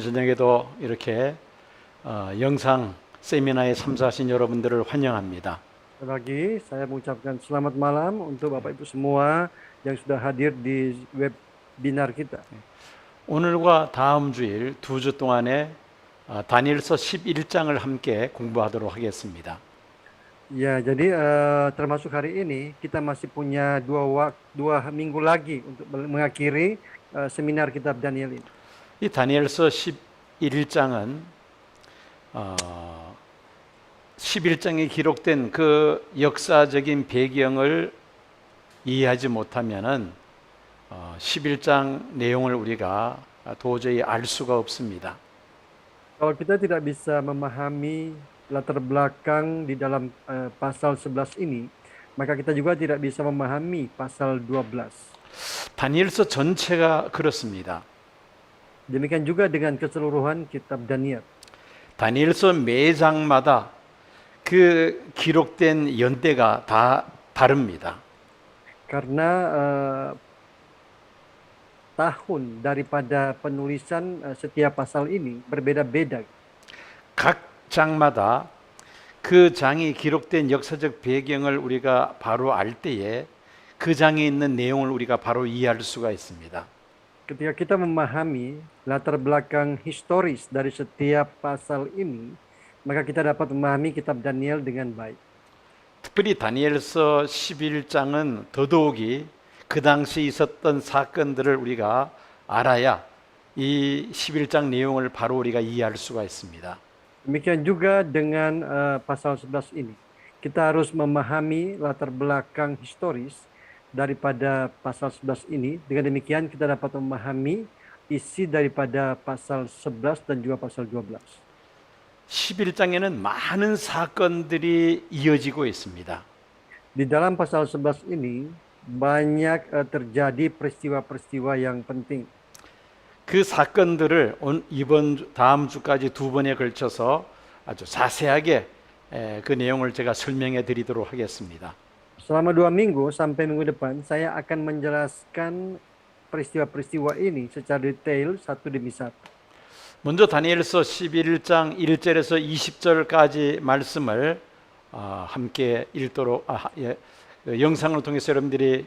오늘 저녁에도 이렇게 영상 세미나에 참석하신 여러분들을 환영합니다. Sekali lagi, saya mengucapkan selamat malam untuk Bapak Ibu semua yang sudah hadir di webinar kita. 오늘과 다음 주일 2주 동안에 다니엘서 11장을 함께 공부하도록 하겠습니다. Ya, jadi termasuk hari ini kita masih punya dua minggu lagi untuk mengakhiri seminar kitab Daniel ini. 이 다니엘서 11장은 11장에 기록된 그 역사적인 배경을 이해하지 못하면은 11장 내용을 우리가 도저히 알 수가 없습니다. Kalau kita tidak bisa memahami latar belakang di dalam pasal 11 ini, maka kita juga tidak bisa memahami pasal 12. 다니엘서 전체가 그렇습니다. Demikian juga dengan keseluruhan kitab Daniel. 다니엘서 매 장마다 그 기록된 연대가 다 다릅니다. Karena tahun daripada penulisan setiap pasal ini berbeda-beda. 각 장마다 그 장이 기록된 역사적 배경을 우리가 바로 알 때에 그 장에 있는 내용을 우리가 바로 이해할 수가 있습니다. Ketika kita memahami latar belakang historis dari setiap pasal ini, maka kita dapat memahami kitab Daniel dengan baik. 특별히 다니엘서 11장은 더더욱이 그 당시 있었던 사건들을 우리가 알아야 이 11장 내용을 바로 우리가 이해할 수가 있습니다. Demikian juga dengan pasal 11 ini. Kita harus memahami latar belakang historis daripada pasal 11 ini. Dengan demikian kita dapat memahami isi daripada pasal 11 dan juga pasal 12. 11장에는 많은 사건들이 이어지고 있습니다. Di dalam pasal 11 ini banyak terjadi peristiwa-peristiwa yang penting. 그 사건들을 다음 주까지 두 번에 걸쳐서 아주 자세하게 그 내용을 제가 설명해 드리도록 하겠습니다. Selama 2 minggu sampai minggu depan, saya akan menjelaskan peristiwa-peristiwa ini secara detail satu demi satu. 먼저 다니엘서 11장 1절에서 20절까지 말씀을 함께 읽도록 영상을 통해서 여러분들이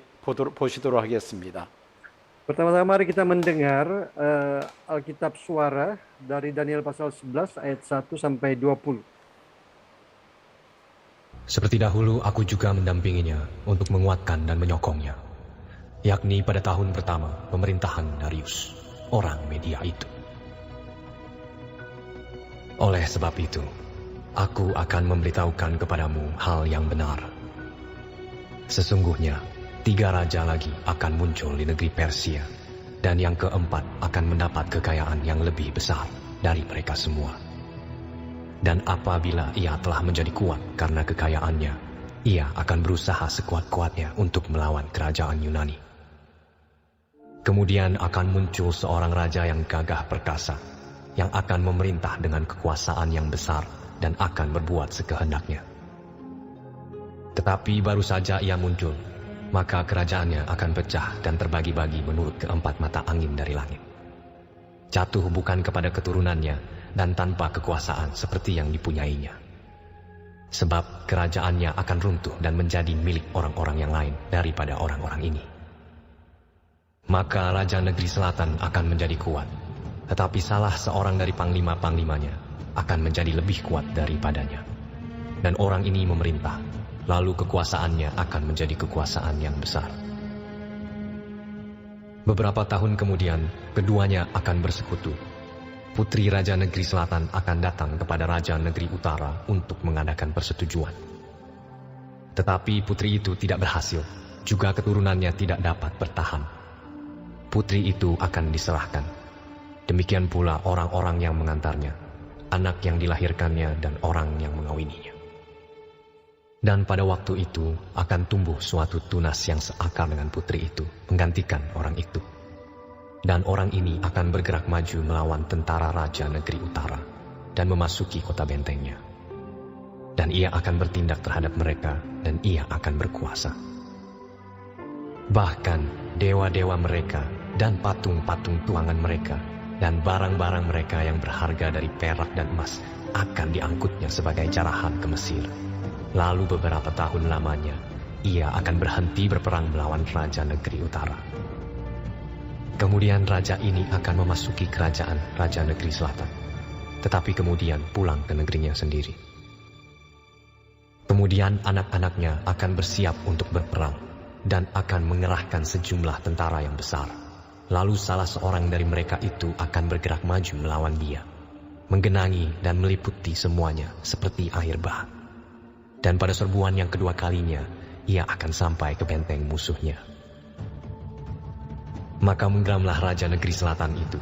보시도록 하겠습니다. Pertama-tama mari kita mendengar Alkitab suara dari Daniel pasal 11 ayat 1 sampai 20. Seperti dahulu aku juga mendampinginya untuk menguatkan dan menyokongnya, yakni pada tahun pertama pemerintahan Darius, orang Media itu. Oleh sebab itu, aku akan memberitahukan kepadamu hal yang benar. Sesungguhnya, 3 raja lagi akan muncul di negeri Persia, dan yang keempat akan mendapat kekayaan yang lebih besar dari mereka semua. Dan apabila ia telah menjadi kuat karena kekayaannya, ia akan berusaha sekuat-kuatnya untuk melawan kerajaan Yunani. Kemudian akan muncul seorang raja yang gagah perkasa, yang akan memerintah dengan kekuasaan yang besar dan akan berbuat sekehendaknya. Tetapi baru saja ia muncul, maka kerajaannya akan pecah dan terbagi-bagi menurut keempat mata angin dari langit. Jatuh bukan kepada keturunannya dan tanpa kekuasaan seperti yang dipunyainya. Sebab kerajaannya akan runtuh dan menjadi milik orang-orang yang lain daripada orang-orang ini. Maka Raja Negeri Selatan akan menjadi kuat, tetapi salah seorang dari panglima-panglimanya akan menjadi lebih kuat daripadanya. Dan orang ini memerintah, lalu kekuasaannya akan menjadi kekuasaan yang besar. Beberapa tahun kemudian, keduanya akan bersekutu. Putri Raja Negeri Selatan akan datang kepada Raja Negeri Utara untuk mengadakan persetujuan. Tetapi putri itu tidak berhasil, juga keturunannya tidak dapat bertahan. Putri itu akan diserahkan. Demikian pula orang-orang yang mengantarnya, anak yang dilahirkannya dan orang yang mengawininya. Dan pada waktu itu akan tumbuh suatu tunas yang seakar dengan putri itu, menggantikan orang itu. Dan orang ini akan bergerak maju melawan tentara Raja Negeri Utara dan memasuki kota bentengnya. Dan ia akan bertindak terhadap mereka dan ia akan berkuasa. Bahkan dewa-dewa mereka dan patung-patung tuangan mereka dan barang-barang mereka yang berharga dari perak dan emas akan diangkutnya sebagai jarahan ke Mesir. Lalu beberapa tahun lamanya, ia akan berhenti berperang melawan raja negeri utara. Kemudian raja ini akan memasuki kerajaan raja negeri selatan, tetapi kemudian pulang ke negerinya sendiri. Kemudian anak-anaknya akan bersiap untuk berperang dan akan mengerahkan sejumlah tentara yang besar. Lalu salah seorang dari mereka itu akan bergerak maju melawan dia, menggenangi dan meliputi semuanya seperti air bah. Dan pada serbuan yang kedua kalinya, ia akan sampai ke benteng musuhnya. Maka menggeramlah raja negeri selatan itu,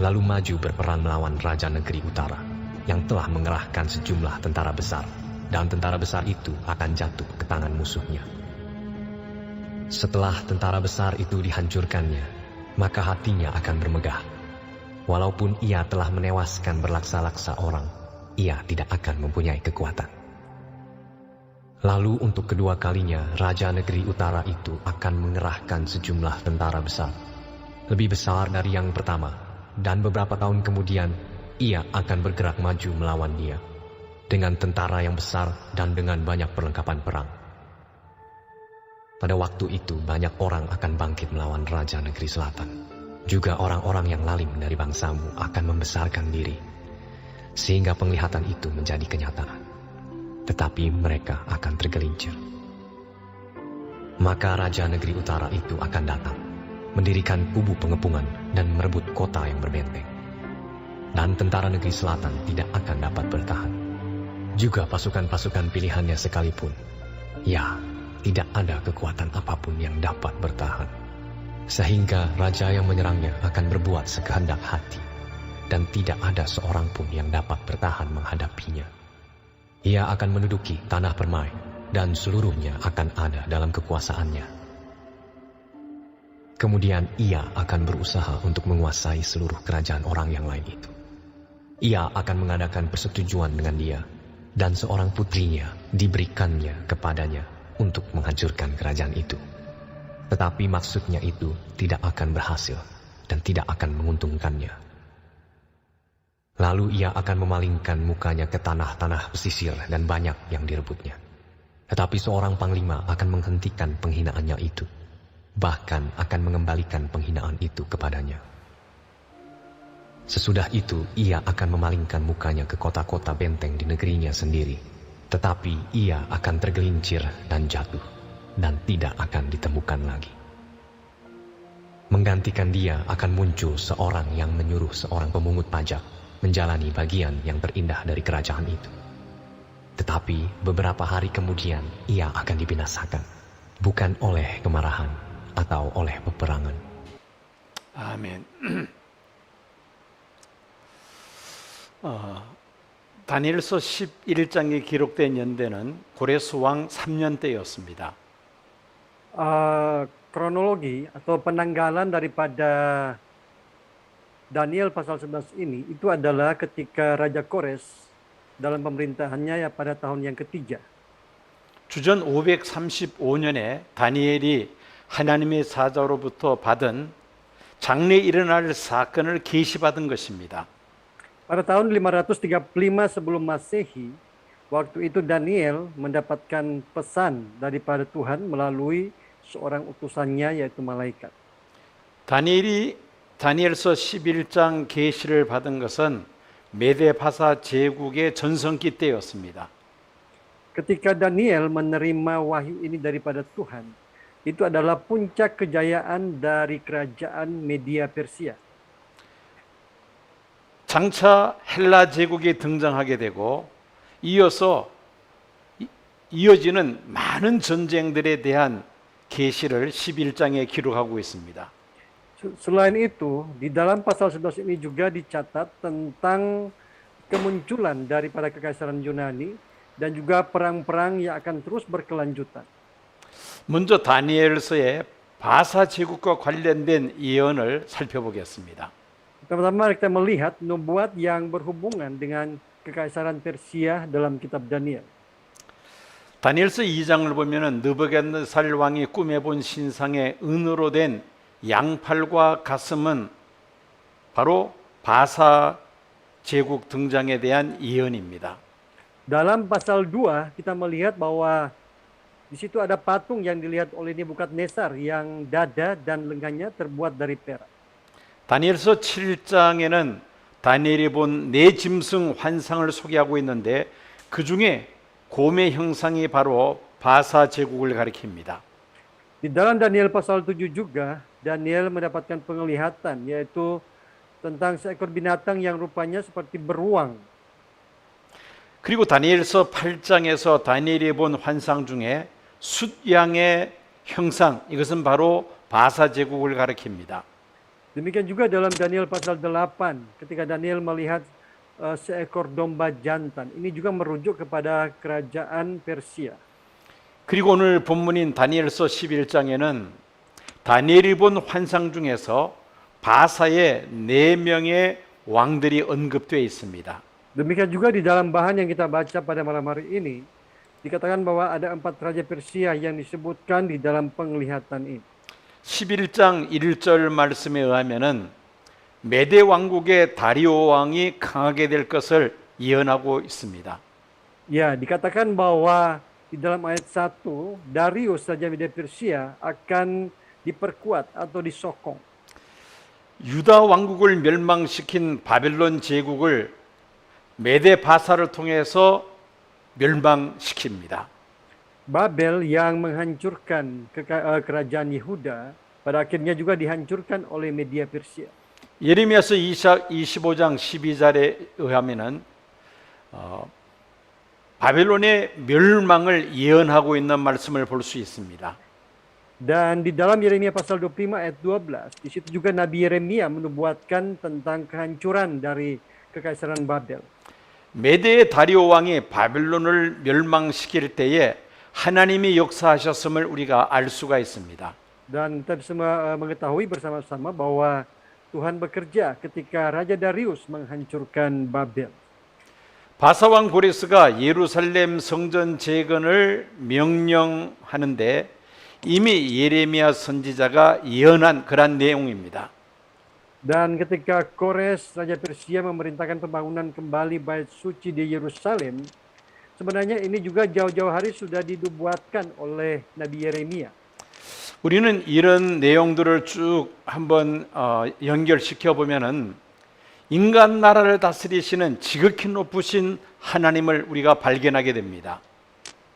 lalu maju berperang melawan raja negeri utara, yang telah mengerahkan sejumlah tentara besar, dan tentara besar itu akan jatuh ke tangan musuhnya. Setelah tentara besar itu dihancurkannya, maka hatinya akan bermegah. Walaupun ia telah menewaskan berlaksa-laksa orang, ia tidak akan mempunyai kekuatan. Lalu untuk kedua kalinya, raja negeri utara itu akan mengerahkan sejumlah tentara besar, lebih besar dari yang pertama, dan beberapa tahun kemudian, ia akan bergerak maju melawan dia, dengan tentara yang besar dan dengan banyak perlengkapan perang. Pada waktu itu banyak orang akan bangkit melawan raja negeri selatan. Juga orang-orang yang lalim dari bangsamu akan membesarkan diri, sehingga penglihatan itu menjadi kenyataan. Tetapi mereka akan tergelincir. Maka raja negeri utara itu akan datang, mendirikan kubu pengepungan dan merebut kota yang berbenteng. Dan tentara negeri selatan tidak akan dapat bertahan. Juga pasukan-pasukan pilihannya sekalipun, ya, tidak ada kekuatan apapun yang dapat bertahan. Sehingga raja yang menyerangnya akan berbuat sekehendak hati, dan tidak ada seorang pun yang dapat bertahan menghadapinya. Ia akan menduduki tanah permai, dan seluruhnya akan ada dalam kekuasaannya. Kemudian ia akan berusaha untuk menguasai seluruh kerajaan orang yang lain itu. Ia akan mengadakan persetujuan dengan dia, dan seorang putrinya diberikannya kepadanya untuk menghancurkan kerajaan itu. Tetapi maksudnya itu tidak akan berhasil dan tidak akan menguntungkannya. Lalu ia akan memalingkan mukanya ke tanah-tanah pesisir dan banyak yang direbutnya. Tetapi seorang panglima akan menghentikan penghinaannya itu, bahkan akan mengembalikan penghinaan itu kepadanya. Sesudah itu ia akan memalingkan mukanya ke kota-kota benteng di negerinya sendiri. Tetapi ia akan tergelincir dan jatuh, dan tidak akan ditemukan lagi. Menggantikan dia akan muncul seorang yang menyuruh seorang pemungut pajak menjalani bagian yang terindah dari kerajaan itu. Tetapi beberapa hari kemudian ia akan dibinasakan, bukan oleh kemarahan atau oleh peperangan. 아멘. 다니엘서 11장에 기록된 연대는 고레스왕 3년 때였습니다. Kronologi atau penanggalan daripada Daniel pasal 11 ini itu adalah ketika Raja Kores dalam pemerintahannya ya pada tahun yang ketiga. 주전 535년에 다니엘이 하나님의 사자로부터 받은 장래에 일어날 사건을 계시받은 것입니다. Pada tahun 535 sebelum Masehi, waktu itu Daniel mendapatkan pesan daripada Tuhan melalui seorang utusannya yaitu malaikat. 다니엘이 다니엘서 11장 계시를 받은 것은 메데파사 제국의 전성기 때였습니다. Ketika Daniel menerima wahyu ini daripada Tuhan, itu adalah puncak kejayaan dari kerajaan Media Persia. 장차 헬라 제국이 등장하게 되고 이어지는 많은 전쟁들에 대한 계시를 11장에 기록하고 있습니다. Selain itu, di dalam pasal 11 ini juga dicatat tentang kemunculan daripada kekaisaran Yunani dan juga perang-perang yang akan terus berkelanjutan. 먼저 다니엘서의 바사 제국과 관련된 예언을 살펴보겠습니다. Pertama kita melihat nubuat yang berhubungan dengan kekaisaran Persia dalam kitab Daniel. 다니엘서 2장을 보면은 느부갓네살 왕이 꿈에 본 신상의 은으로 된 양팔과 가슴은 바로 바사 제국 등장에 대한 예언입니다. Dalam pasal 2 kita melihat bahwa di situ ada patung yang dilihat oleh Nebukadnezar yang dada dan lengannya terbuat dari perak. 다니엘서 7장에는 다니엘이 본 네 짐승 환상을 소개하고 있는데 그 중에 곰의 형상이 바로 바사 제국을 가리킵니다. Di dalam Daniel pasal 7 juga, Daniel mendapatkan penglihatan yaitu tentang seekor binatang yang rupanya seperti beruang. 그리고 다니엘서 8장에서 다니엘이 본 환상 중에 숫양의 형상, 이것은 바로 바사 제국을 가리킵니다. Demikian juga dalam Daniel pasal 8 ketika Daniel melihat seekor domba jantan. Ini juga merujuk kepada kerajaan Persia. 그리고 오늘 본문인 다니엘서 11장에는 다니엘이 본 환상 중에서 바사의 4명의 왕들이 언급되어 있습니다. Demikian juga di dalam bahan yang kita baca pada malam hari ini, dikatakan bahwa ada 4 raja Persia yang disebutkan di dalam penglihatan ini. 11장 1절 말씀에 의하면은 메대 왕국의 다리오 왕이 강하게 될 것을 예언하고 있습니다. Ya, dikatakan bahwa di dalam ayat 1, Darius Raja Media Persia akan diperkuat atau disokong. 유다 왕국을 멸망시킨 바벨론 제국을 메대 바사를 통해서 멸망시킵니다. Babel yang menghancurkan kerajaan Yehuda pada akhirnya juga dihancurkan oleh Media Persia. 예레미야서 25장 12절에 의하면은 바벨론의 멸망을 예언하고 있는 말씀을 볼 수 있습니다. Dan di dalam Yeremia pasal 25 ayat 12, di situ juga Nabi Yeremia menubuatkan tentang kehancuran dari kekaisaran Babel. 메대의 다리오 왕이 바벨론을 멸망시킬 때에 하나님이 역사하셨음을 우리가 알 수가 있습니다. Dan kita bisa mengetahui bersama-sama bahwa Tuhan bekerja ketika Raja Darius menghancurkan Babel. 바사왕 고레스가 예루살렘 성전 재건을 명령하는데 이미 예레미야 선지자가 예언한 그러한 내용입니다. Dan ketika Kores Raja Persia memerintahkan pembangunan kembali bait suci di Yerusalem, sebenarnya ini juga jauh-jauh hari sudah dinubuatkan oleh Nabi Yeremia. 우리는 이런 내용들을 쭉 한번 연결시켜 보면은 인간 나라를 다스리시는 지극히 높으신 하나님을 우리가 발견하게 됩니다.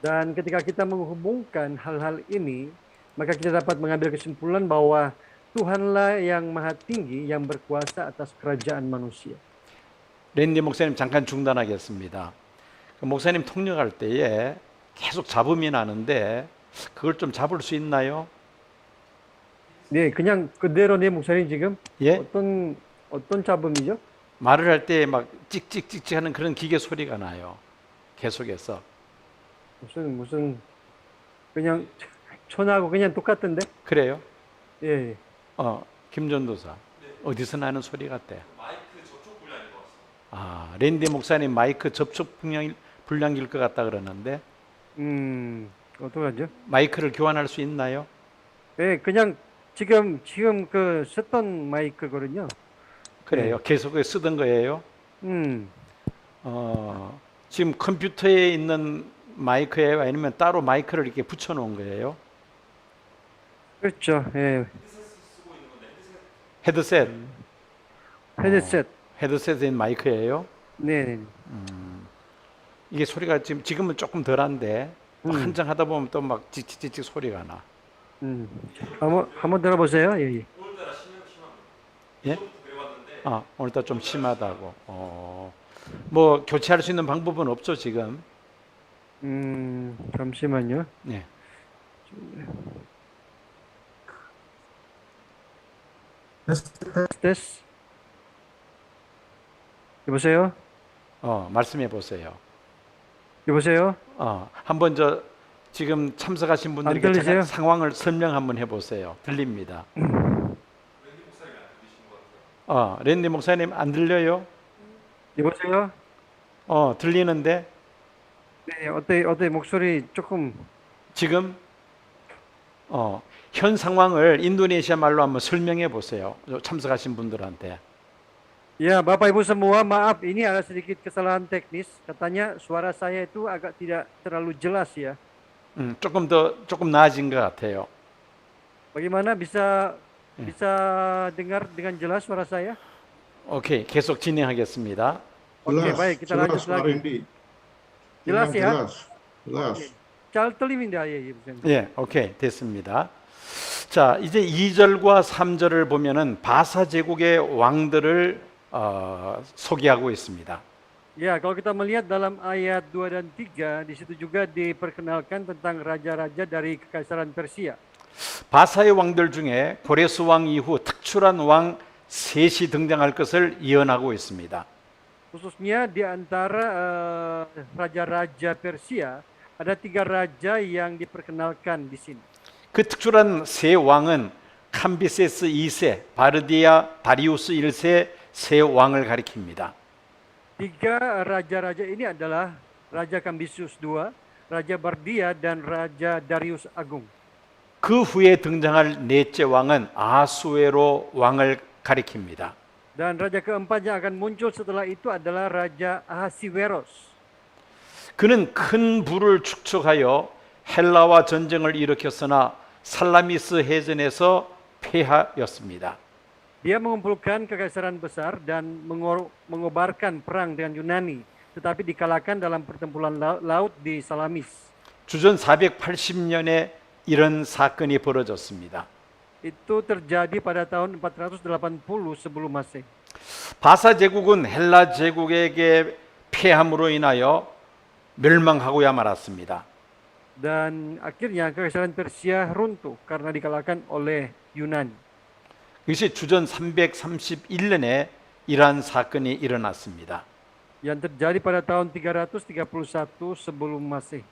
Dan ketika kita menghubungkan hal-hal ini, maka kita dapat mengambil kesimpulan bahwa Tuhanlah yang maha tinggi yang berkuasa atas kerajaan manusia. 랜디 목사님 잠깐 중단하겠습니다. 목사님 통역할 때에 계속 잡음이 나는데 그걸 좀 잡을 수 있나요? 네, 그냥 그대로 내 목사님 지금 예? 어떤 잡음이죠? 말을 할 때 막 찍찍찍찍 하는 그런 기계 소리가 나요. 계속해서. 무슨 그냥 천하고 그냥 똑같은데? 그래요? 예. 김전도사. 어디서 나는 소리 같대? 마이크 접촉 불량인 것 같습니다. 랜디 목사님 마이크 접촉 불량일 것 같다 그러는데. 어떡하죠? 마이크를 교환할 수 있나요? 예, 그냥 지금 그 썼던 마이크거든요. 그래요. 계속 쓰던 거예요? 지금 컴퓨터에 있는 마이크예요? 아니면 따로 마이크를 이렇게 붙여 놓은 거예요? 그렇죠. 예. 헤드셋. 헤드셋. 헤드셋에 있는 마이크예요? 네. 이게 소리가 지금은 조금 덜한데 한장 하다 보면 또 막 찍찍찍찍 소리가 나. 한번 들어보세요. 예. 예? 오늘따라 좀 심하다고. 뭐 교체할 수 있는 방법은 없죠 지금? 잠시만요. 네. 테스트. 여보세요? 말씀해 보세요. 여보세요? 한번 지금 참석하신 분들에게 안 들리세요? 상황을 설명 한번 해보세요. 들립니다. 랜디 목사님 안 들려요? 여보세요? 들리는데 네, 어때 목소리 조금 지금 현 상황을 인도네시아 말로 한번 설명해 보세요. 참석하신 분들한테. Ya, Bapak Ibu semua, maaf ini ada sedikit kesalahan teknis. Katanya suara saya itu agak tidak terlalu jelas ya. 조금 나아진 것 같아요. Bagaimana bisa bisa dengar dengan jelas suara saya? 오케이, 계속 진행하겠습니다. Oke, baik, kita lanjut jelas Pak lagi. Randy. Jelas Dengan ya? jelas, jelas. Oke. 잘 들립니다. 예, 예. 예, 오케이, 됐습니다. 자, 이제 2절과 3절을 보면은 바사 제국의 왕들을 소개하고 있습니다. Ya, kalau kita melihat dalam ayat 2 dan 3, di situ juga diperkenalkan tentang raja-raja dari Kekaisaran Persia. 바사의 왕들 중에 고레스 왕 이후 특출한 왕 셋이 등장할 것을 예언하고 있습니다. Khususnya di antara raja-raja Persia, ada 3 raja yang diperkenalkan di sini. 그 특출한 세 왕은 캄비세스 2세, 바르디아 다리우스 1세 세 왕을 가리킵니다. 3 raja-raja ini adalah Raja Kambisus II, Raja Bardia, dan Raja Darius Agung. 그 후에 등장할 넷째 왕은 아수에로 왕을 가리킵니다. Dan raja keempat yang akan muncul setelah itu adalah Raja Ahasiweros. 그는 큰 부를 축적하여 헬라와 전쟁을 일으켰으나 살라미스 해전에서 패하였습니다. Dia mengumpulkan kekaisaran besar dan mengobarkan perang dengan Yunani, tetapi dikalahkan dalam pertempuran laut di Salamis. 주전 480년에 이런 사건이 벌어졌습니다. Itu terjadi pada tahun 480 sebelum Masehi. 바사 제국은 헬라 제국에게 패함으로 인하여 멸망하고야 말았습니다. Dan akhirnya kekaisaran Persia runtuh karena dikalahkan oleh Yunani. 이것이 주전 331년에 이러한 사건이 일어났습니다. Yang terjadi pada tahun 331 sebelum Masehi.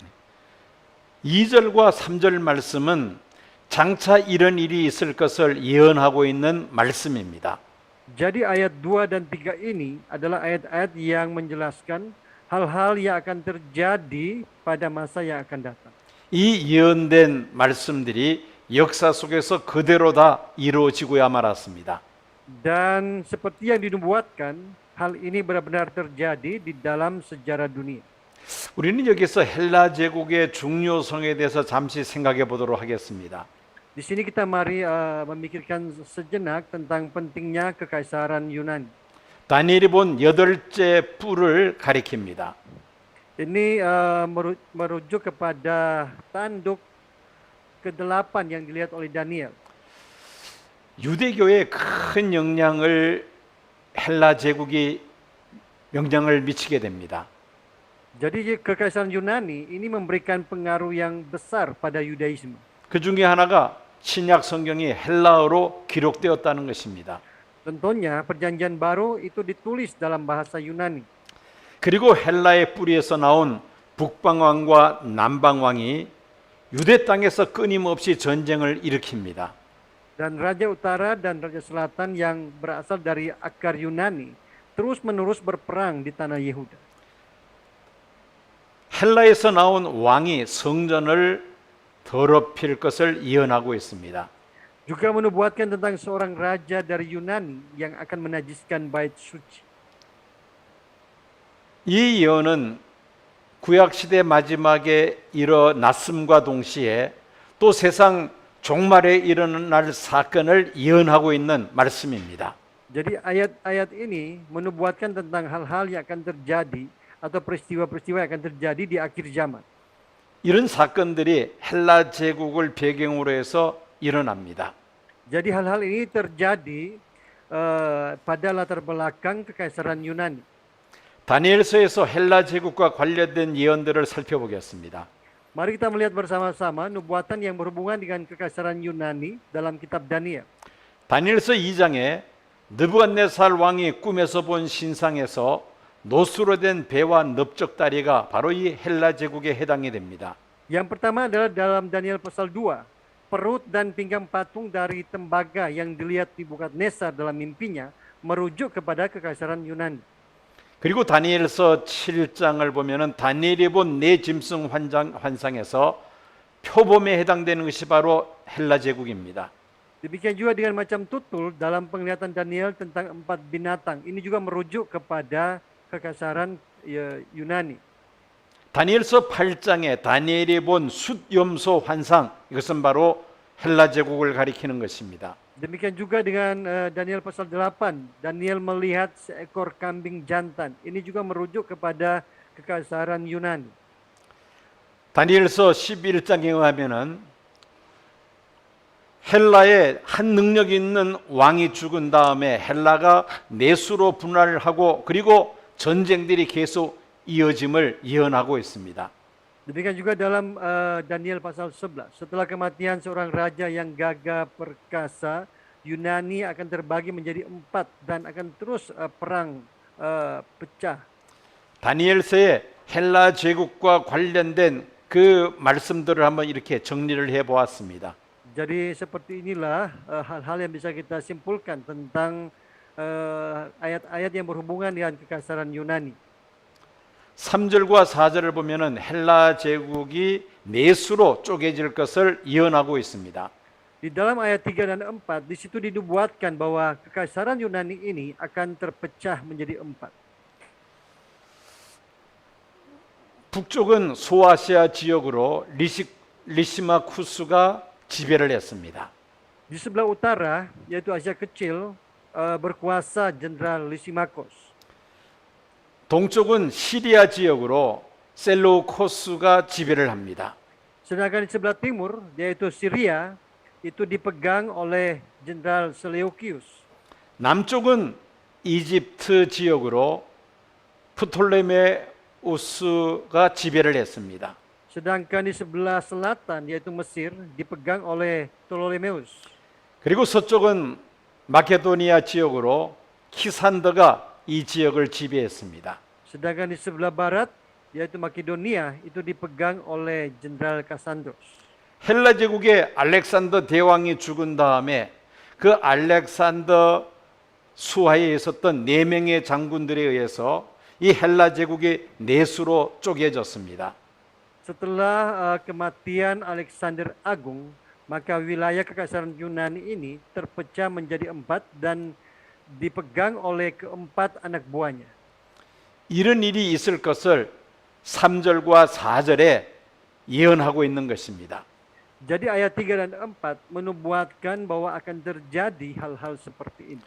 2절과 3절 말씀은 장차 이런 일이 있을 것을 예언하고 있는 말씀입니다. Jadi ayat 2 dan 3 ini adalah ayat-ayat yang menjelaskan hal-hal yang akan terjadi pada masa yang akan datang. 이 예언된 말씀들이 역사 속에서 그대로 다 이루어지고야 말았습니다. Dan seperti yang dinubuatkan, hal ini benar-benar terjadi di dalam sejarah dunia. 우리는 여기서 헬라 제국의 중요성에 대해서 잠시 생각해 보도록 하겠습니다. Di sini kita mari memikirkan sejenak tentang pentingnya kekaisaran Yunani. 다니엘이 본 8째 뿔을 가리킵니다. Ini merujuk kepada tanduk ke-8 yang dilihat oleh Daniel. 유대교에 큰 영향을 헬라 제국이 영향을 미치게 됩니다. Jadi kekaisaran Yunani ini memberikan pengaruh yang besar pada Yudaisme. 그 중에 하나가 신약 성경이 헬라어로 기록되었다는 것입니다. Tentunya perjanjian baru itu ditulis dalam bahasa Yunani. 그리고 헬라의 뿌리에서 나온 북방왕과 남방왕이 유대 땅에서 끊임없이 전쟁을 일으킵니다. Dan Raja Utara dan Raja Selatan yang berasal dari akar Yunani terus-menerus berperang di tanah Yehuda. 헬라에서 나온 왕이 성전을 더럽힐 것을 예언하고 있습니다. Juga menubuatkan tentang seorang raja dari Yunani yang akan menajiskan bait suci. 이 예언은 구약 시대 마지막에 일어났음과 동시에 또 세상 종말에 일어날 사건을 예언하고 있는 말씀입니다. Jadi ayat-ayat ini menubuatkan tentang hal-hal yang akan terjadi atau peristiwa-peristiwa yang akan terjadi di akhir zaman. 이런 사건들이 헬라 제국을 배경으로 해서 일어납니다. Jadi hal-hal ini terjadi pada latar belakang kekaisaran Yunani. 다니엘서에서 헬라 제국과 관련된 예언들을 살펴보겠습니다. Mari kita melihat bersama-sama nubuatan yang berhubungan dengan kekaisaran Yunani dalam kitab Daniel. 다니엘서 2장에 느부갓네살 왕이 꿈에서 본 신상에서 노수로 된 배와 넓적다리가 바로 이 헬라 제국에 해당이 됩니다. Yang pertama adalah dalam Daniel pasal 2. Perut dan pinggang patung dari tembaga yang dilihat Nebukadnezar dalam mimpinya merujuk kepada kekaisaran Yunani. 그리고 다니엘서 7장을 보면은 다니엘이 본 네 짐승 환상에서 표범에 해당되는 것이 바로 헬라 제국입니다. Demikian juga dengan macam tutul dalam penglihatan Daniel tentang 4 binatang. Ini juga merujuk kepada kekasaran Yunani. 다니엘서 8장에 다니엘이 본 숫염소 환상, 이것은 바로 헬라 제국을 가리키는 것입니다. Demikian juga dengan Daniel pasal 8. Daniel melihat seekor kambing jantan. Ini juga merujuk kepada kekasaran Yunani. 다니엘서 11장에 의하면은 헬라에 한 능력 있는 왕이 죽은 다음에 헬라가 내수로 분할을 하고 그리고 전쟁들이 계속 이어짐을 예언하고 있습니다. Demikian juga dalam Daniel pasal 11. Setelah kematian seorang raja yang gagah perkasa, Yunani akan terbagi menjadi 4 dan akan terus perang pecah. 다니엘서의 헬라 제국과 관련된 그 말씀들을 한번 이렇게 정리를 해 보았습니다. Jadi seperti inilah hal-hal yang bisa kita simpulkan tentang ayat-ayat yang berhubungan dengan kekasaran Yunani. 3절과 4절을 보면은 헬라 제국이 내수로 쪼개질 것을 예언하고 있습니다. Di dalam ayat 3 dan 4, di situ dinubuatkan bahwa kekasaran Yunani ini akan terpecah menjadi 4. 북쪽은 소아시아 지역으로 리시마쿠스가 지배를 했습니다. Di sebelah utara, yaitu Asia Kecil, berkuasa Jenderal Lysimachus. 동쪽은 시리아 지역으로 셀루코스가 지배를 합니다. Sedangkan di sebelah timur, yaitu Syria, itu dipegang oleh Jenderal Seleukius. 남쪽은 이집트 지역으로 프톨레메우스가 지배를 했습니다. Sedangkan di sebelah selatan, yaitu Mesir, dipegang oleh Ptolemeus. 그리고 서쪽은 마케도니아 지역으로 키산더가 이 지역을 지배했습니다. Sedangkan di sebelah barat, yaitu Makedonia, itu dipegang oleh Jenderal Kasandros. 헬라 제국의 알렉산더 대왕이 죽은 다음에 그 알렉산더 수하에 있었던 4명의 장군들에 의해서 이 헬라 제국이 내수로 쪼개졌습니다. Setelah kematian Alexander Agung, maka wilayah kekasaran Yunani ini terpecah menjadi 4 dan dipegang oleh keempat anak buahnya. 이런 일이 있을 것을 3절과 4절에 예언하고 있는 것입니다. Jadi ayat 3 dan 4 menubuatkan bahwa akan terjadi hal-hal seperti ini.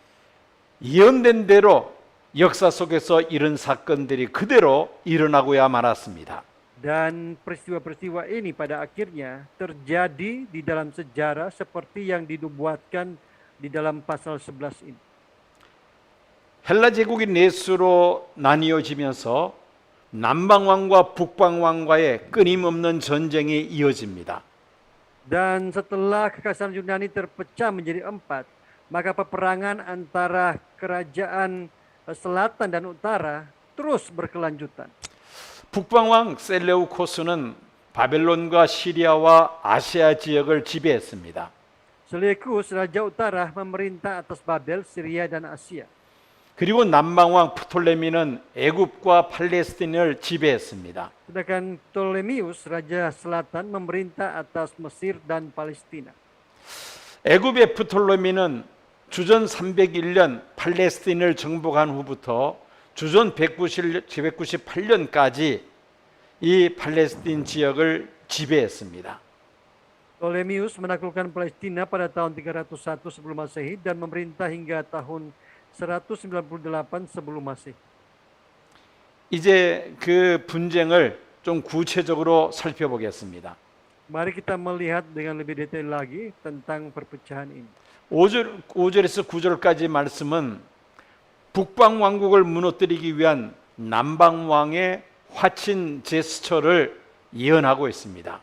예언된 대로 역사 속에서 이런 사건들이 그대로 일어나고야 말았습니다. Dan peristiwa-peristiwa ini pada akhirnya terjadi di dalam sejarah seperti yang dinubuatkan di dalam pasal 11 ini. 헬라 제국이 내수로 나뉘어지면서 남방왕과 북방왕과의 끊임없는 전쟁이 이어집니다. Dan setelah kekasaran Yunani terpecah menjadi 4, maka peperangan antara kerajaan selatan dan utara terus berkelanjutan. 북방왕 셀레우코스는 바벨론과 시리아와 아시아 지역을 지배했습니다. Seleukus, Raja Utara, memerintah atas Babel, Syria, dan Asia. 그리고 남방왕 프톨레미는 애굽과 팔레스틴을 지배했습니다. Sedangkan Ptolemeus, Raja Selatan, memerintah atas Mesir dan Palestina. 애굽의 프톨레미는 주전 301년 팔레스틴을 정복한 후부터 주전 198년까지 이 팔레스틴 지역을 지배했습니다. Ptolemeus menaklukkan Palestina pada tahun 301 sebelum Masehi dan memerintah hingga tahun 198 sebelum Masehi. 이제 그 분쟁을 좀 구체적으로 살펴보겠습니다. Mari kita melihat dengan lebih detail lagi tentang perpecahan ini. 5절에서 9절까지 말씀은 북방 왕국을 무너뜨리기 위한 남방 왕의 화친 제스처를 예언하고 있습니다.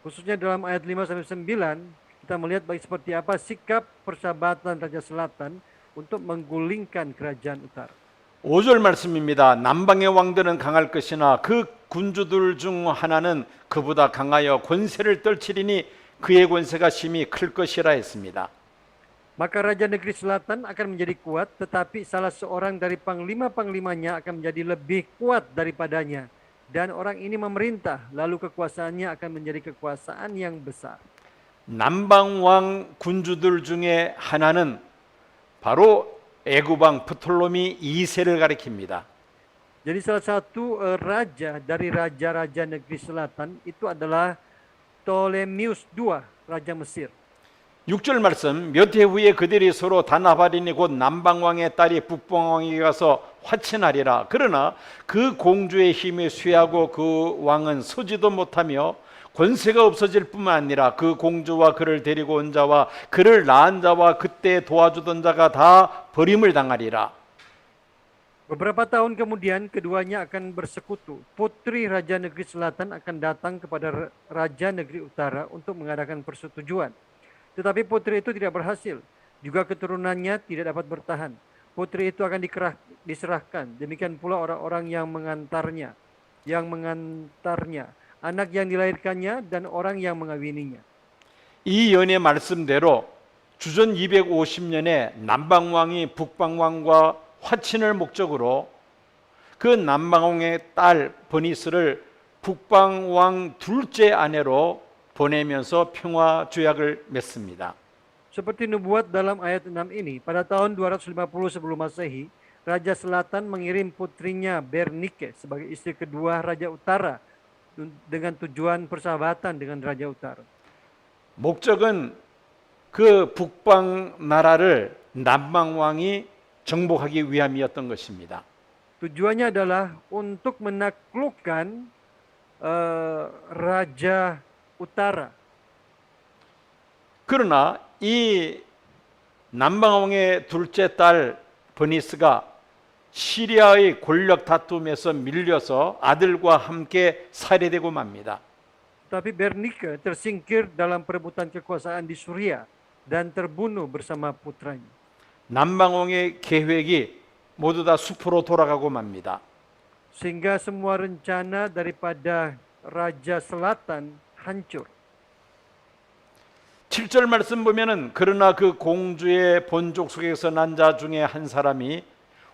Khususnya dalam ayat 5 sampai 9, kita melihat seperti apa sikap persahabatan Raja Selatan untuk menggulingkan kerajaan utara. 5절 말씀입니다. 남방의 왕들은 강할 것이나 그 군주들 중 하나는 그보다 강하여 권세를 떨치리니 그의 권세가 심히 클 것이라 했습니다. Maka Raja Negeri Selatan akan menjadi kuat, tetapi salah seorang dari panglima-panglimanya akan menjadi lebih kuat daripadanya. Dan orang ini memerintah, lalu kekuasaannya akan menjadi kekuasaan yang besar. 남방왕 군주들 중에 하나는 바로 애굽왕 프톨로미 2세를 가리킵니다. Jadi salah satu raja dari raja-raja negeri selatan itu adalah Ptolemeus II, raja Mesir. 6절 말씀, 몇 해 후에 그들이 서로 다나바리니 곧 남방왕의 딸이 북방왕에게 가서 화친하리라. 그러나 그 공주의 힘이 쇠하고 그 왕은 서지도 못하며 권세가 없어질 뿐만 아니라 그 공주와 그를 데리고 온 자와 그를 낳은 자와 그때 도와주던 자가 다 버림을 당하리라. Beberapa tahun kemudian keduanya akan bersekutu. Putri Raja Negeri Selatan akan datang kepada Raja Negeri Utara untuk mengadakan persetujuan. Tetapi putri itu tidak berhasil. Juga keturunannya tidak dapat bertahan. Putri itu akan diserahkan. Demikian pula orang-orang yang mengantarnya. Anak yang dilahirkannya dan orang yang mengawininya. 이 연의 말씀대로 주전 250년에 남방왕이 북방왕과 화친을 목적으로 그 남방왕의 딸 버니스를 북방왕 둘째 아내로 보내면서 평화 조약을 맺습니다. Seperti nubuat dalam ayat 6 ini, pada tahun 250 sebelum Masehi, Raja Selatan mengirim putrinya Bernike sebagai istri kedua Raja Utara dengan tujuan persahabatan dengan Raja Utara. 목적은 그 북방 나라를 남방왕이 정복하기 위함이었던 것입니다. Tujuannya adalah untuk menaklukkan Raja Utara. 그러나 이 남방왕의 둘째 딸 버니스가 시리아의 권력 다툼에서 밀려서 아들과 함께 살해되고 맙니다. Tapi Bernike tersingkir dalam perebutan kekuasaan di Suria dan terbunuh bersama putranya. 남방왕의 계획이 모두 다 수포로 돌아가고 맙니다. Sehingga semua rencana daripada Raja Selatan hancur. 7절 말씀 보면은 그러나 그 공주의 본족 속에서 난 자 중에 한 사람이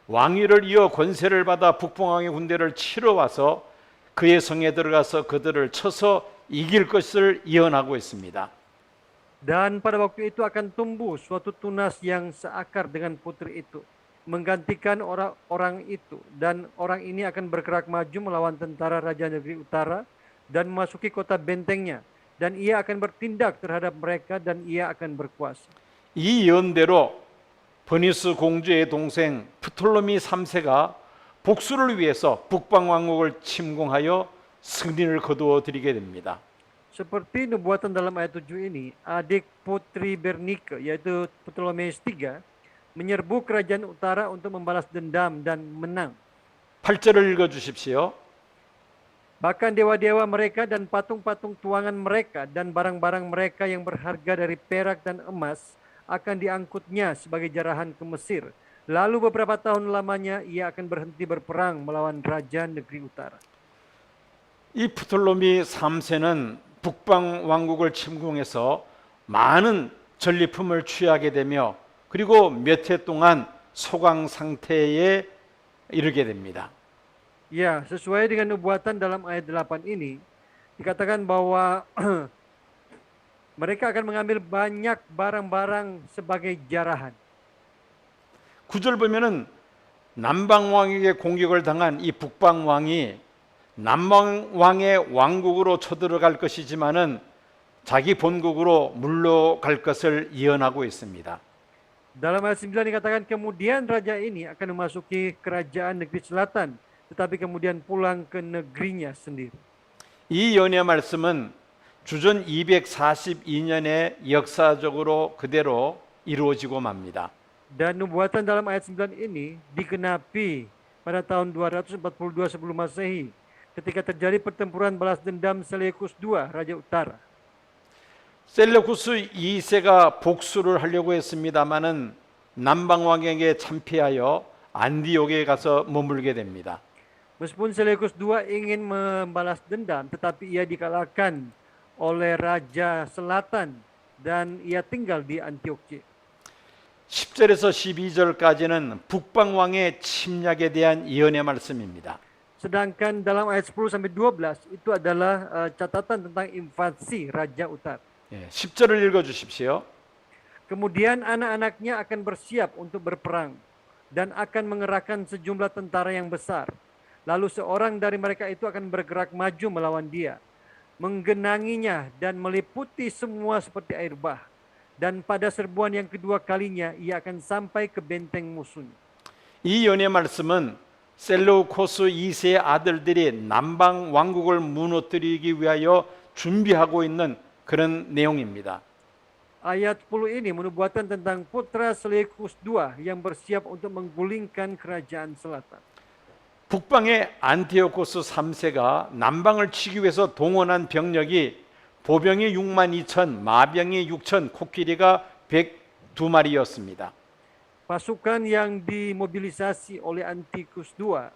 왕위를 이어 권세를 받아 북방왕의 군대를 치러 와서 그의 성에 들어가서 그들을 쳐서 이길 것을 예언하고 있습니다. Dan pada waktu itu akan tumbuh suatu tunas yang seakar dengan putri itu, menggantikan orang-orang itu, dan orang ini akan bergerak maju melawan tentara Raja Negeri Utara dan memasuki kota bentengnya, dan ia akan bertindak terhadap mereka dan ia akan berkuasa. 이 예언대로 버니스 공주의 동생 프톨로미 3세가 복수를 위해서 북방 왕국을 침공하여 승리를 거두어 드리게 됩니다. Seperti nubuatan dalam ayat 7 ini, adik putri Bernike, yaitu Ptolemeus III, menyerbu kerajaan utara untuk membalas dendam dan menang. 8절을 읽어 주십시오. Bahkan dewa-dewa mereka dan patung-patung tuangan mereka dan barang-barang mereka yang berharga dari perak dan emas akan diangkutnya sebagai jarahan ke Mesir. Lalu beberapa tahun lamanya ia akan berhenti berperang melawan Raja Negeri Utara. 이 프톨로미 3세는 북방 왕국을 침공해서 많은 전리품을 취하게 되며 그리고 몇 해 동안 소강 상태에 이르게 됩니다. Ya, sesuai dengan nubuatan dalam ayat 8 ini, dikatakan bahwa mereka akan mengambil banyak barang-barang sebagai jarahan. 9절 보면은 남방 왕에게 공격을 당한 이 북방 왕이 남방 왕의 왕국으로 쳐들어갈 것이지만은 자기 본국으로 물러갈 것을 예언하고 있습니다. Dalam ayat 9 dikatakan kemudian raja ini akan memasuki kerajaan negeri selatan, tetapi kemudian pulang ke negerinya sendiri. 이 예언의 말씀은 주전 242년에 역사적으로 그대로 이루어지고 맙니다. Dan nubuatan dalam ayat 9 ini digenapi pada tahun 242 sebelum Masehi ketika terjadi pertempuran balas dendam Seleukus II, Raja Utara. 셀레쿠스 2세가 복수를 하려고 했습니다마는 남방 왕에게 참패하여 안디옥에 가서 머물게 됩니다. Meskipun Seleukus II ingin membalas dendam, tetapi ia dikalahkan oleh Raja Selatan dan ia tinggal di Antioquia. 10절에서 12절까지는 북방 왕의 침략에 대한 예언의 말씀입니다. Sedangkan dalam ayat 10 sampai 12 itu adalah catatan tentang invasi Raja Utara. 10절을 읽어 주십시오. Kemudian anak-anaknya akan bersiap untuk berperang dan akan mengerahkan sejumlah tentara yang besar. Lalu seorang dari mereka itu akan bergerak maju melawan dia, menggenanginya dan meliputi semua seperti air bah. Dan pada serbuan yang kedua kalinya ia akan sampai ke benteng musuhnya. 이 연의 말씀은 셀루코스 2세의 아들들이 남방 왕국을 무너뜨리기 위하여 준비하고 있는 그런 내용입니다. Ayat 10 ini menubuatkan tentang putra Seleukus II yang bersiap untuk menggulingkan kerajaan selatan. 북방의 안티오코스 3세가 남방을 치기 위해서 동원한 병력이 보병이 6만 2천, 마병이 6천, 코끼리가 102마리였습니다. Pasukan yang dimobilisasi oleh Antiochus III,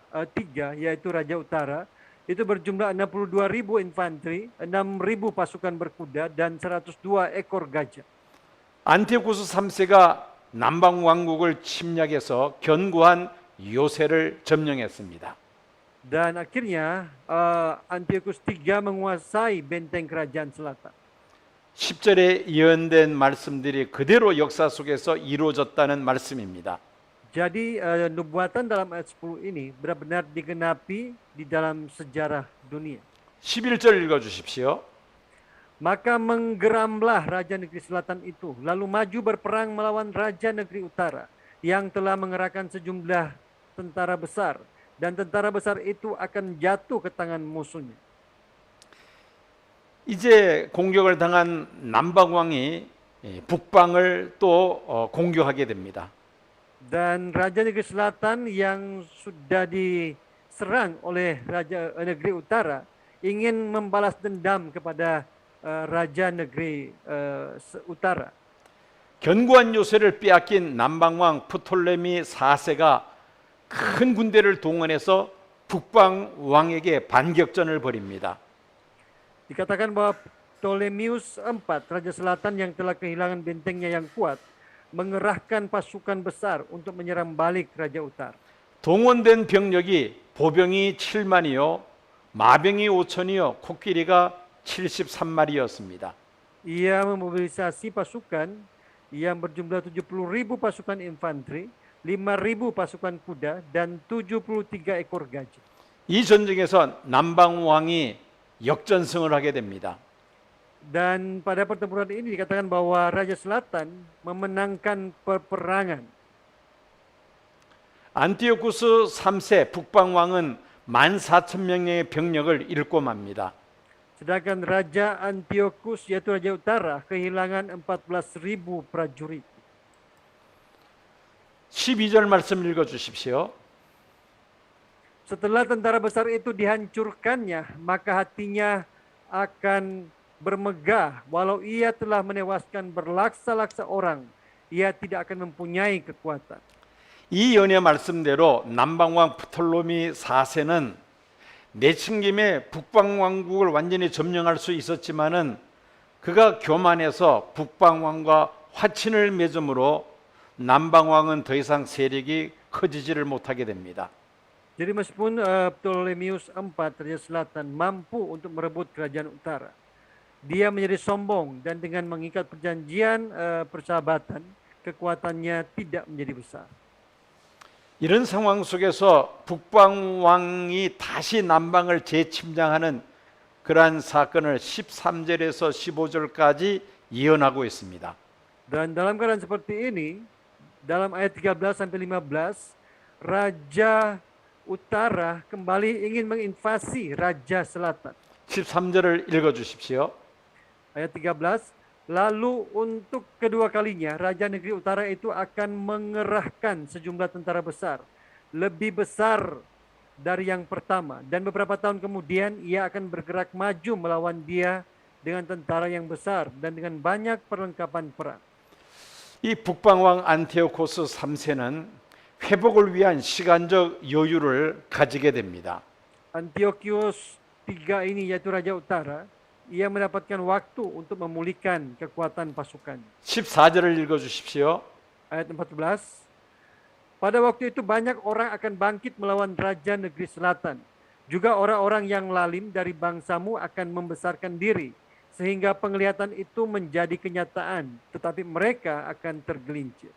yaitu Raja Utara, itu berjumlah 62.000 infanteri, 6.000 pasukan berkuda, dan 102 ekor gajah. 안티오코스 3세가 남방 왕국을 침략해서 견고한 요새를 점령했습니다. Dan akhirnya Antiochus III menguasai benteng kerajaan selatan. 10절에 예언된 말씀들이 그대로 역사 속에서 이루어졌다는 말씀입니다. Jadi nubuatan dalam ayat 10 ini benar-benar digenapi di dalam sejarah dunia. 11절 읽어 주십시오. Maka menggeramlah Raja Negeri Selatan itu, lalu maju berperang melawan Raja Negeri Utara yang telah mengerahkan sejumlah tentara besar, dan tentara besar itu akan jatuh ke tangan musuhnya. 이제 공격을 당한 남방 왕이 북방을 또 공격하게 됩니다. Dan Raja Negeri Selatan yang sudah diserang oleh Raja Negeri Utara ingin membalas dendam kepada Raja Negeri Utara. 견고한 요새를 빼앗긴 남방왕 프톨레미 4세가 큰 군대를 동원해서 북방 왕에게 반격전을 벌입니다. Dikatakan bahwa Ptolemeus IV, Raja Selatan yang telah kehilangan bentengnya yang kuat, mengerahkan pasukan besar untuk menyerang balik Raja Utara. 동원된 병력이 보병이 7만이요, 마병이 5천이요, 코끼리가 73마리였습니다. Ia memobilisasi pasukan yang berjumlah 70.000 pasukan infanteri, 5.000 pasukan kuda, dan 73 ekor gajah. 이 전쟁에서 남방 왕이 역전승을 하게 됩니다. Dan pada pertempuran ini dikatakan bahwa Raja Selatan memenangkan peperangan. 안티오쿠스 3세 북방 왕은 14,000명의 병력을 잃고 맙니다. Sedangkan Raja Antiochus, yaitu Raja Utara, kehilangan 14.000 prajurit. 12절 말씀 읽어 주십시오. Setelah tentara besar itu dihancurkannya, maka hatinya akan bermegah. Walau ia telah menewaskan berlaksa-laksa orang, ia tidak akan mempunyai kekuatan. 이 연의 말씀대로 남방왕 프톨로미 4세는 내친 김에 북방 왕국을 완전히 점령할 수 있었지만은 그가 교만해서 북방 왕과 화친을 맺음으로 남방 왕은 더 이상 세력이 커지지를 못하게 됩니다. Jadi meskipun Ptolemeus IV, Raja Selatan, mampu untuk merebut kerajaan utara, dia menjadi sombong dan dengan mengikat perjanjian persahabatan, kekuatannya tidak menjadi besar. 이런 상황 속에서 북방 왕이 다시 남방을 재침략하는 그러한 사건을 13절에서 15절까지 예언하고 있습니다. Dan dalam keadaan seperti ini, dalam ayat 13 sampai 15, Raja Utara kembali ingin menginvasi Raja Selatan. 13절을 읽어 주십시오. Ayat 13, lalu untuk kedua kalinya Raja Negeri Utara itu akan mengerahkan sejumlah tentara besar, lebih besar dari yang pertama, dan beberapa tahun kemudian ia akan bergerak maju melawan dia dengan tentara yang besar dan dengan banyak perlengkapan perang. 이 북방왕 안티오코스 3세는 회복을 위한 시간적 여유를 가지게 됩니다. Antiochus III ini, yaitu Raja Utara, ia mendapatkan waktu untuk memulihkan kekuatan pasukan. 14절을 읽어 주십시오. Ayat 14. Pada waktu itu banyak orang akan bangkit melawan Raja Negeri Selatan. Juga orang-orang yang lalim dari bangsamu akan membesarkan diri, sehingga penglihatan itu menjadi kenyataan, tetapi mereka akan tergelincir.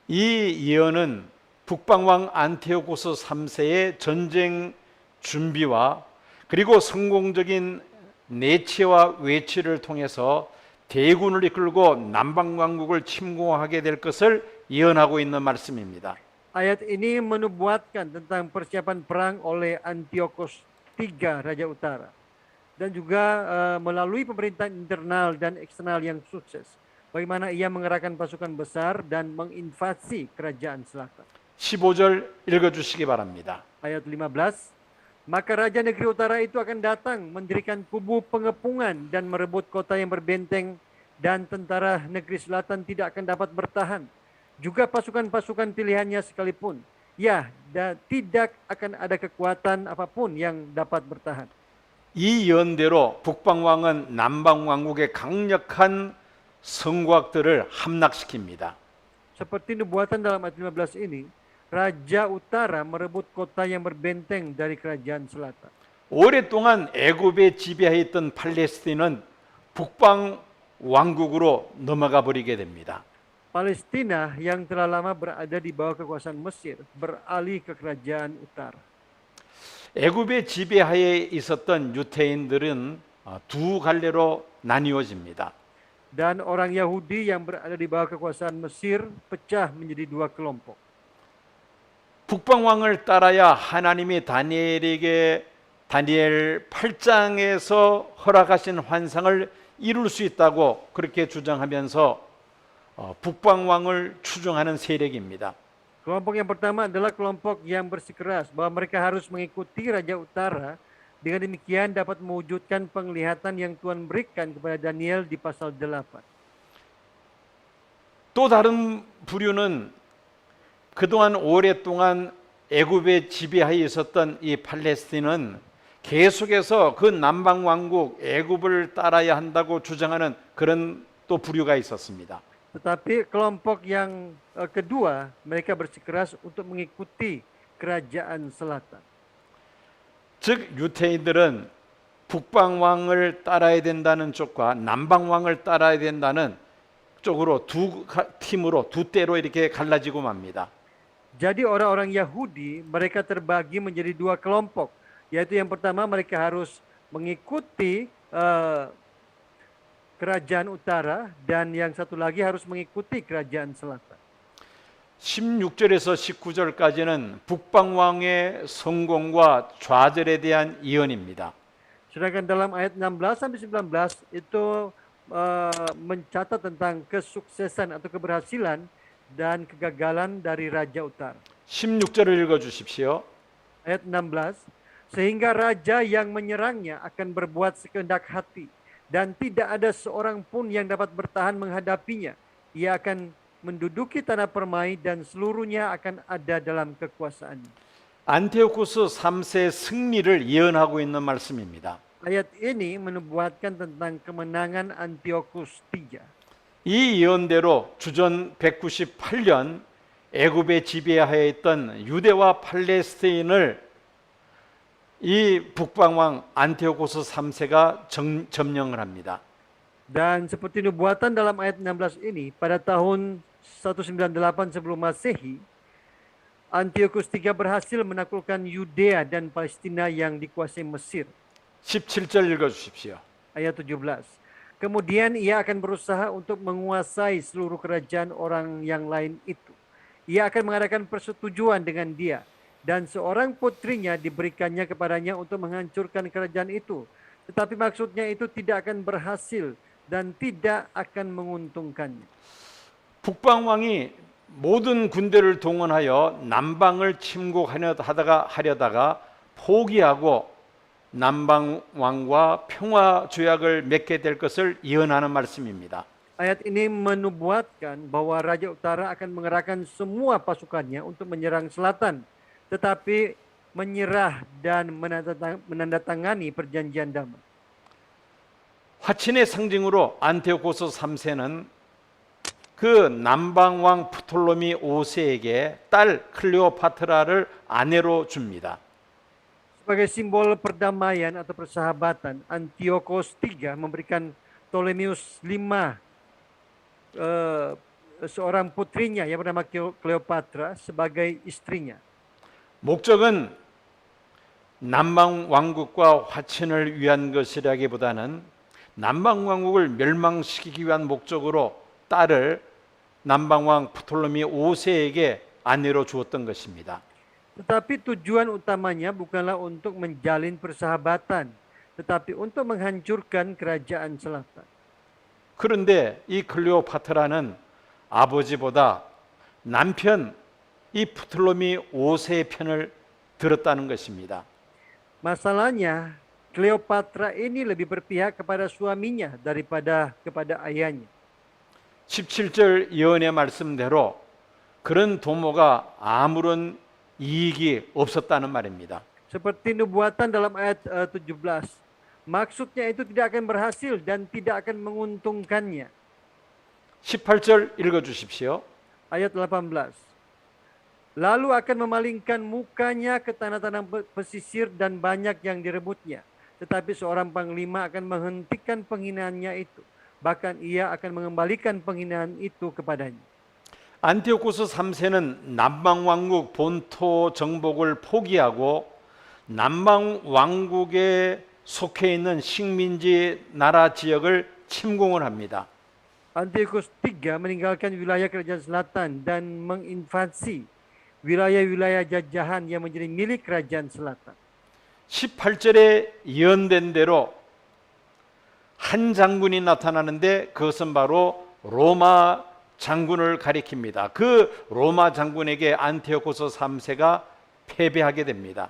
이 예언은 북방왕 안티오코스 3세의 전쟁 준비와 그리고 성공적인 내치와 외치를 통해서 대군을 이끌고 남방왕국을 침공하게 될 것을 예언하고 있는 말씀입니다. Ayat ini menubuatkan tentang persiapan perang oleh Antiochus III, Raja Utara. Dan juga melalui pemerintahan internal dan eksternal yang sukses. Bagaimana ia mengerahkan pasukan besar dan menginvasi kerajaan selatan. 15절 읽어주시기 바랍니다. Ayat 15, maka Raja Negeri Utara itu akan datang mendirikan kubu pengepungan dan merebut kota yang berbenteng, dan tentara negeri selatan tidak akan dapat bertahan. Juga pasukan-pasukan pilihannya sekalipun. Ya, tidak akan ada kekuatan apapun yang dapat bertahan. 이 예언대로 북방왕은 남방왕국의 강력한 성곽들을 함락시킵니다. Seperti nubuatan dalam ayat 15 ini, Raja Utara merebut kota yang berbenteng dari kerajaan selatan. 오랫동안 애굽에 지배해 있던 팔레스틴은 북방 왕국으로 넘어가 버리게 됩니다. Palestina yang telah lama berada di bawah kekuasaan Mesir beralih ke kerajaan utara. 애굽의 지배하에 있었던 유대인들은 두 갈래로 나뉘어집니다. Dan orang Yahudi yang berada di bawah kekuasaan Mesir pecah menjadi dua kelompok. 북방왕을 따라야 하나님이 다니엘 8장에서 허락하신 환상을 이룰 수 있다고 그렇게 주장하면서 북방왕을 추종하는 세력입니다. Kelompok yang pertama adalah kelompok yang bersikeras bahwa mereka harus mengikuti Raja Utara. Dengan demikian dapat mewujudkan penglihatan yang Tuhan berikan kepada Daniel di pasal 8. 또 다른 부류는 그동안 오랫동안 애굽의 지배하에 있었던 이 팔레스틴은 계속해서 그 남방 왕국 애굽을 따라야 한다고 주장하는 그런 또 부류가 있었습니다. Tetapi kelompok yang kedua, mereka bersikeras untuk mengikuti kerajaan selatan. 즉 유대인들은 북방왕을 따라야 된다는 쪽과 남방왕을 따라야 된다는 쪽으로 두 팀으로 두 때로 이렇게 갈라지고 맙니다. Jadi orang-orang Yahudi mereka terbagi menjadi dua kelompok, yaitu yang pertama mereka harus mengikuti kerajaan utara, dan yang satu lagi harus mengikuti kerajaan selatan. 16절에서 19절까지는 북방왕의 성공과 좌절에 대한 예언입니다. Sedangkan dalam ayat 16 sampai 19 itu mencatat tentang kesuksesan atau keberhasilan dan kegagalan dari Raja Utara. 16절을 읽어 주십시오. Ayat 16, sehingga raja yang menyerangnya akan berbuat sekehendak hati, dan tidak ada seorang pun yang dapat bertahan menghadapinya. Ia akan menduduki tanah permai dan seluruhnya akan ada dalam kekuasaannya. 안티오코스 3세 승리를 예언하고 있는 말씀입니다. Ayat ini menubuatkan tentang kemenangan Antiochus III. 이 예언대로 주전 198년 애굽에 지배하여 있던 유대와 팔레스타인을 이 북방왕 안티오코스 3세가 점령을 합니다. Dan seperti nubuatan dalam ayat 16 ini, pada tahun 198 sebelum Masehi, Antiochus III berhasil menaklukkan Yudea dan Palestina yang dikuasai Mesir. 17절 읽어 주십시오. Ayat 17. Kemudian ia akan berusaha untuk menguasai seluruh kerajaan orang yang lain itu. Ia akan mengadakan persetujuan dengan dia, dan seorang putrinya diberikannya kepadanya untuk menghancurkan kerajaan itu. Tetapi maksudnya itu tidak akan berhasil dan tidak akan menguntungkannya. 북방왕이 모든 군대를 동원하여 남방을 침공하려다가 포기하고 남방왕과 평화 조약을 맺게 될 것을 예언하는 말씀입니다. Ayat ini menubuatkan bahwa Raja Utara akan mengerahkan semua pasukannya untuk menyerang selatan, tetapi menyerah dan menandatangani perjanjian damai. 화친의 상징으로 안티오코스 3세는 그 남방왕 프톨로미 5세에게 딸 클레오파트라를 아내로 줍니다. Sebagai simbol perdamaian atau persahabatan, Antiochus III memberikan Ptolemeus V seorang putrinya yang bernama Cleopatra sebagai istrinya. 목적은 남방 왕국과 화친을 위한 것이라기보다는 남방 왕국을 멸망시키기 위한 목적으로 딸을 남방 왕 프톨로미 5세에게 아내로 주었던 것입니다. Tetapi tujuan utamanya bukanlah untuk menjalin persahabatan, tetapi untuk menghancurkan kerajaan selatan. 그런데 이 클레오파트라는 아버지보다 남편 이 프톨로미 5세의 편을 들었다는 것입니다. Masalahnya, Cleopatra ini lebih berpihak kepada suaminya daripada kepada ayahnya. 17절 예언의 말씀대로 그런 도모가 아무런 이익이 없었다는 말입니다. Seperti nubuatan dalam ayat 17. Maksudnya itu tidak akan berhasil dan tidak akan menguntungkannya. 18절 읽어 주십시오. Ayat 18. Lalu akan memalingkan mukanya ke tanah-tanah pesisir dan banyak yang direbutnya. Tetapi seorang panglima akan menghentikan penghinaannya itu. Bahkan ia akan mengembalikan penghinaan itu kepadanya. 안티오코스 3세는 남방 왕국 본토 정복을 포기하고 남방 왕국에 속해 있는 식민지 나라 지역을 침공을 합니다. Antiochus III meninggalkan wilayah kerajaan selatan dan menginvasi wilayah-wilayah jajahan yang menjadi milik kerajaan selatan. 18절에 예언된 대로 한 장군이 나타나는데 그것은 바로 로마 장군을 가리킵니다. 그 로마 장군에게 안티오코스 3세가 패배하게 됩니다.